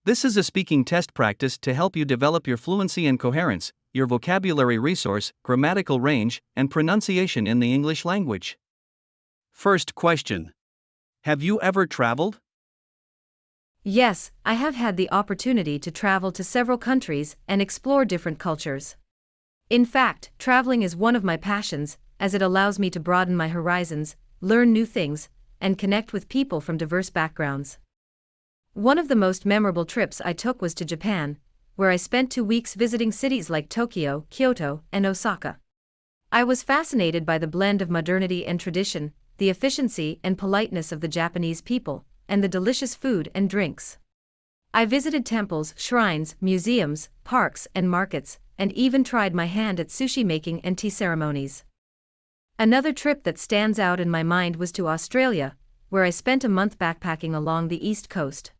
This is a speaking test practice to help you develop your fluency and coherence, your vocabulary resource, grammatical range, and pronunciation in the English language. First question. Have you ever traveled? Yes, I have had the opportunity to travel to several countries and explore different cultures. In fact, traveling is one of my passions, as it allows me to broaden my horizons, learn new things, and connect with people from diverse backgrounds. One of the most memorable trips I took was to Japan, where I spent 2 weeks visiting cities like Tokyo, Kyoto, and Osaka. I was fascinated by the blend of modernity and tradition, the efficiency and politeness of the Japanese people, and the delicious food and drinks. I visited temples, shrines, museums, parks, and markets, and even tried my hand at sushi making and tea ceremonies. Another trip that stands out in my mind was to Australia, where I spent a month backpacking along the East Coast.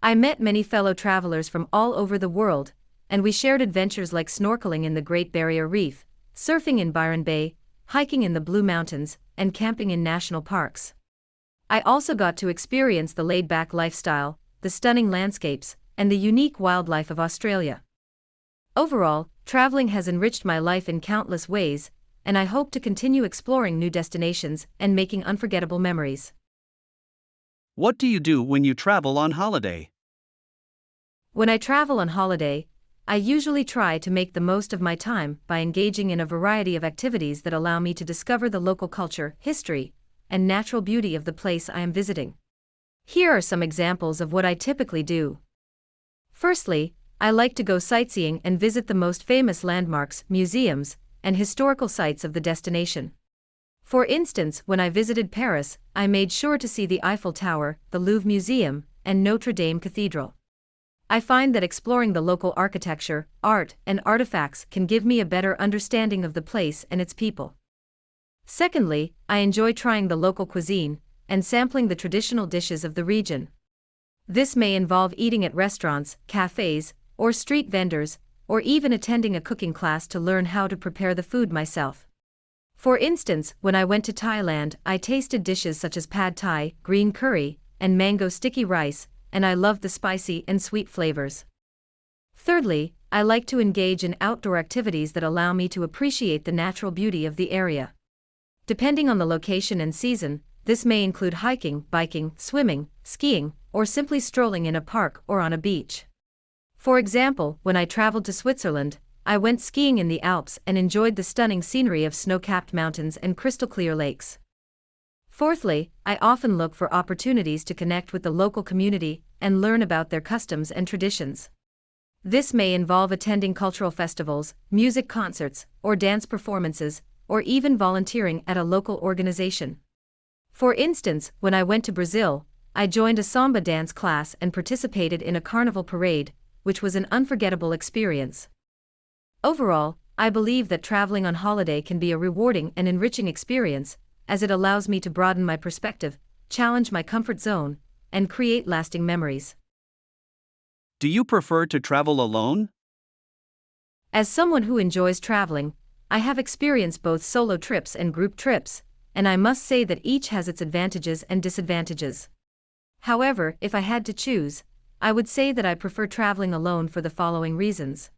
I met many fellow travelers from all over the world, and we shared adventures like snorkeling in the Great Barrier Reef, surfing in Byron Bay, hiking in the Blue Mountains, and camping in national parks. I also got to experience the laid-back lifestyle, the stunning landscapes, and the unique wildlife of Australia. Overall, traveling has enriched my life in countless ways, and I hope to continue exploring new destinations and making unforgettable memories. What do you do when you travel on holiday? When I travel on holiday, I usually try to make the most of my time by engaging in a variety of activities that allow me to discover the local culture, history, and natural beauty of the place I am visiting. Here are some examples of what I typically do. Firstly, I like to go sightseeing and visit the most famous landmarks, museums, and historical sites of the destination. For instance, when I visited Paris, I made sure to see the Eiffel Tower, the Louvre Museum, and Notre Dame Cathedral. I find that exploring the local architecture, art, and artifacts can give me a better understanding of the place and its people. Secondly, I enjoy trying the local cuisine and sampling the traditional dishes of the region. This may involve eating at restaurants, cafes, or street vendors, or even attending a cooking class to learn how to prepare the food myself. For instance, when I went to Thailand, I tasted dishes such as pad thai, green curry, and mango sticky rice, and I loved the spicy and sweet flavors. Thirdly, I like to engage in outdoor activities that allow me to appreciate the natural beauty of the area. Depending on the location and season, this may include hiking, biking, swimming, skiing, or simply strolling in a park or on a beach. For example, when I traveled to Switzerland, I went skiing in the Alps and enjoyed the stunning scenery of snow-capped mountains and crystal-clear lakes. Fourthly, I often look for opportunities to connect with the local community and learn about their customs and traditions. This may involve attending cultural festivals, music concerts, or dance performances, or even volunteering at a local organization. For instance, when I went to Brazil, I joined a samba dance class and participated in a carnival parade, which was an unforgettable experience. Overall, I believe that traveling on holiday can be a rewarding and enriching experience, as it allows me to broaden my perspective, challenge my comfort zone, and create lasting memories. Do you prefer to travel alone? As someone who enjoys traveling, I have experienced both solo trips and group trips, and I must say that each has its advantages and disadvantages. However, if I had to choose, I would say that I prefer traveling alone for the following reasons.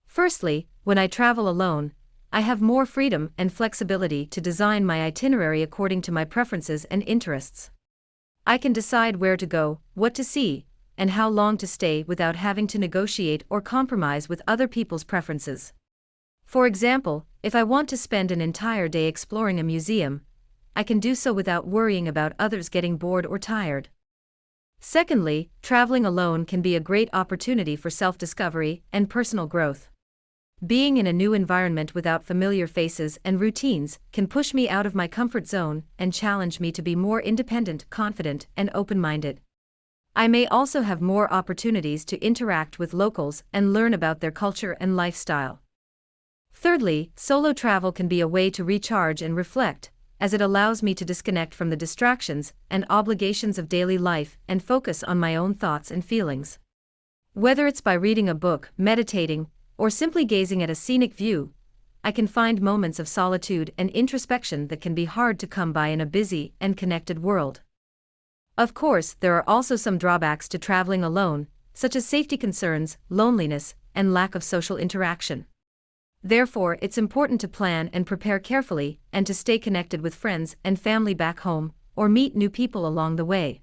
Firstly, when I travel alone, I have more freedom and flexibility to design my itinerary according to my preferences and interests. I can decide where to go, what to see, and how long to stay without having to negotiate or compromise with other people's preferences. For example, if I want to spend an entire day exploring a museum, I can do so without worrying about others getting bored or tired. Secondly, traveling alone can be a great opportunity for self-discovery and personal growth. Being in a new environment without familiar faces and routines can push me out of my comfort zone and challenge me to be more independent, confident, and open-minded. I may also have more opportunities to interact with locals and learn about their culture and lifestyle. Thirdly, solo travel can be a way to recharge and reflect, as it allows me to disconnect from the distractions and obligations of daily life and focus on my own thoughts and feelings. Whether it's by reading a book, meditating, or simply gazing at a scenic view, I can find moments of solitude and introspection that can be hard to come by in a busy and connected world. Of course, there are also some drawbacks to traveling alone, such as safety concerns, loneliness, and lack of social interaction. Therefore, it's important to plan and prepare carefully and to stay connected with friends and family back home, or meet new people along the way.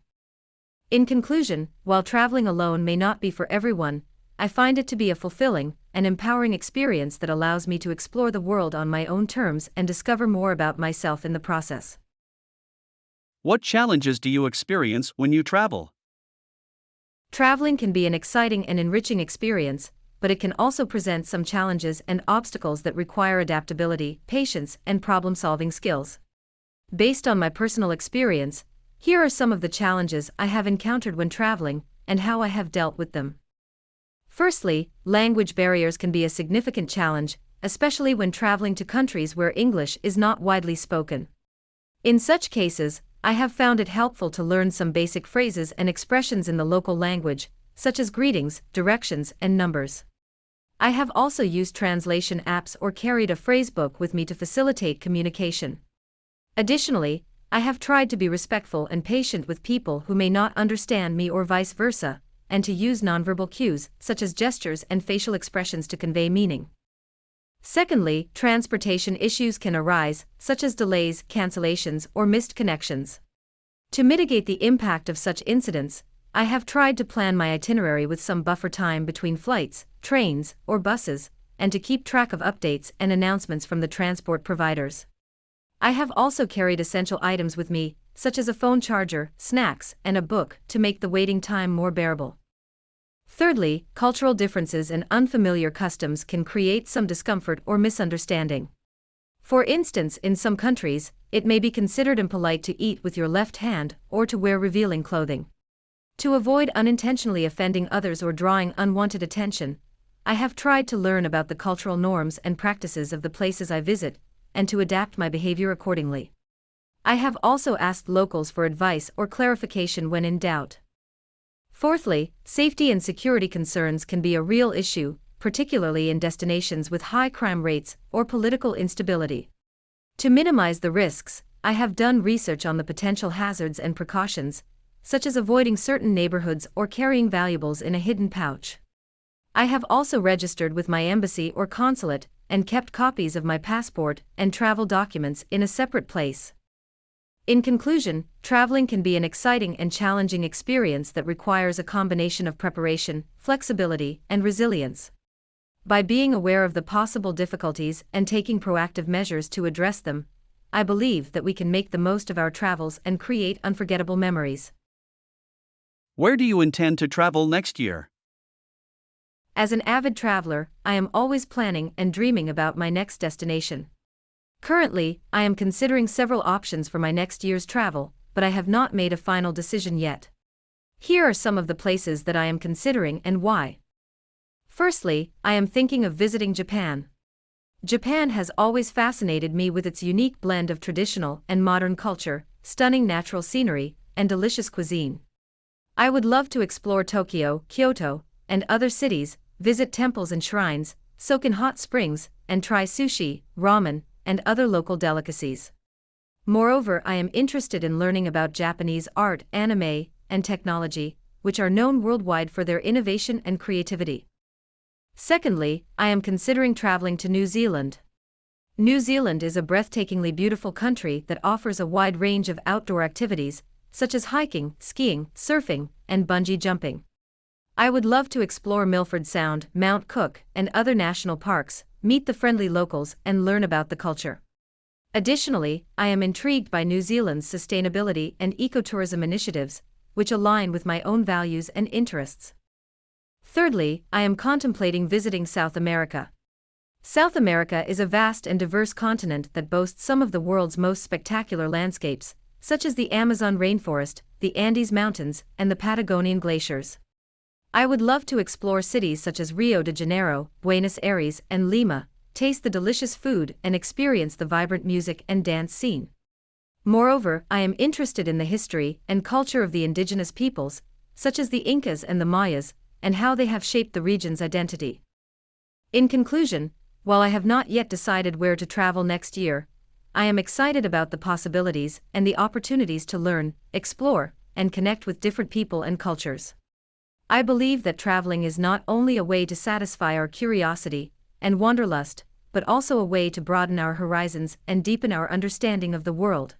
In conclusion, while traveling alone may not be for everyone, I find it to be a fulfilling and empowering experience that allows me to explore the world on my own terms and discover more about myself in the process. What challenges do you experience when you travel? Traveling can be an exciting and enriching experience, but it can also present some challenges and obstacles that require adaptability, patience, and problem-solving skills. Based on my personal experience, here are some of the challenges I have encountered when traveling, and how I have dealt with them. Firstly, language barriers can be a significant challenge, especially when traveling to countries where English is not widely spoken. In such cases, I have found it helpful to learn some basic phrases and expressions in the local language, such as greetings, directions, and numbers. I have also used translation apps or carried a phrasebook with me to facilitate communication. Additionally, I have tried to be respectful and patient with people who may not understand me or vice versa, and to use nonverbal cues, such as gestures and facial expressions to convey meaning. Secondly, transportation issues can arise, such as delays, cancellations, or missed connections. To mitigate the impact of such incidents, I have tried to plan my itinerary with some buffer time between flights, trains, or buses, and to keep track of updates and announcements from the transport providers. I have also carried essential items with me, such as a phone charger, snacks, and a book, to make the waiting time more bearable. Thirdly, cultural differences and unfamiliar customs can create some discomfort or misunderstanding. For instance, in some countries, it may be considered impolite to eat with your left hand or to wear revealing clothing. To avoid unintentionally offending others or drawing unwanted attention, I have tried to learn about the cultural norms and practices of the places I visit, and to adapt my behavior accordingly. I have also asked locals for advice or clarification when in doubt. Fourthly, safety and security concerns can be a real issue, particularly in destinations with high crime rates or political instability. To minimize the risks, I have done research on the potential hazards and precautions, such as avoiding certain neighborhoods or carrying valuables in a hidden pouch. I have also registered with my embassy or consulate and kept copies of my passport and travel documents in a separate place. In conclusion, traveling can be an exciting and challenging experience that requires a combination of preparation, flexibility, and resilience. By being aware of the possible difficulties and taking proactive measures to address them, I believe that we can make the most of our travels and create unforgettable memories. Where do you intend to travel next year? As an avid traveler, I am always planning and dreaming about my next destination. Currently, I am considering several options for my next year's travel, but I have not made a final decision yet. Here are some of the places that I am considering and why. Firstly, I am thinking of visiting Japan. Japan has always fascinated me with its unique blend of traditional and modern culture, stunning natural scenery, and delicious cuisine. I would love to explore Tokyo, Kyoto, and other cities, visit temples and shrines, soak in hot springs, and try sushi, ramen, and other local delicacies. Moreover, I am interested in learning about Japanese art, anime, and technology, which are known worldwide for their innovation and creativity. Secondly, I am considering traveling to New Zealand. New Zealand is a breathtakingly beautiful country that offers a wide range of outdoor activities, such as hiking, skiing, surfing, and bungee jumping. I would love to explore Milford Sound, Mount Cook, and other national parks, meet the friendly locals, and learn about the culture. Additionally, I am intrigued by New Zealand's sustainability and ecotourism initiatives, which align with my own values and interests. Thirdly, I am contemplating visiting South America. South America is a vast and diverse continent that boasts some of the world's most spectacular landscapes, such as the Amazon rainforest, the Andes Mountains, and the Patagonian glaciers. I would love to explore cities such as Rio de Janeiro, Buenos Aires, and Lima, taste the delicious food, and experience the vibrant music and dance scene. Moreover, I am interested in the history and culture of the indigenous peoples, such as the Incas and the Mayas, and how they have shaped the region's identity. In conclusion, while I have not yet decided where to travel next year, I am excited about the possibilities and the opportunities to learn, explore, and connect with different people and cultures. I believe that traveling is not only a way to satisfy our curiosity and wanderlust, but also a way to broaden our horizons and deepen our understanding of the world.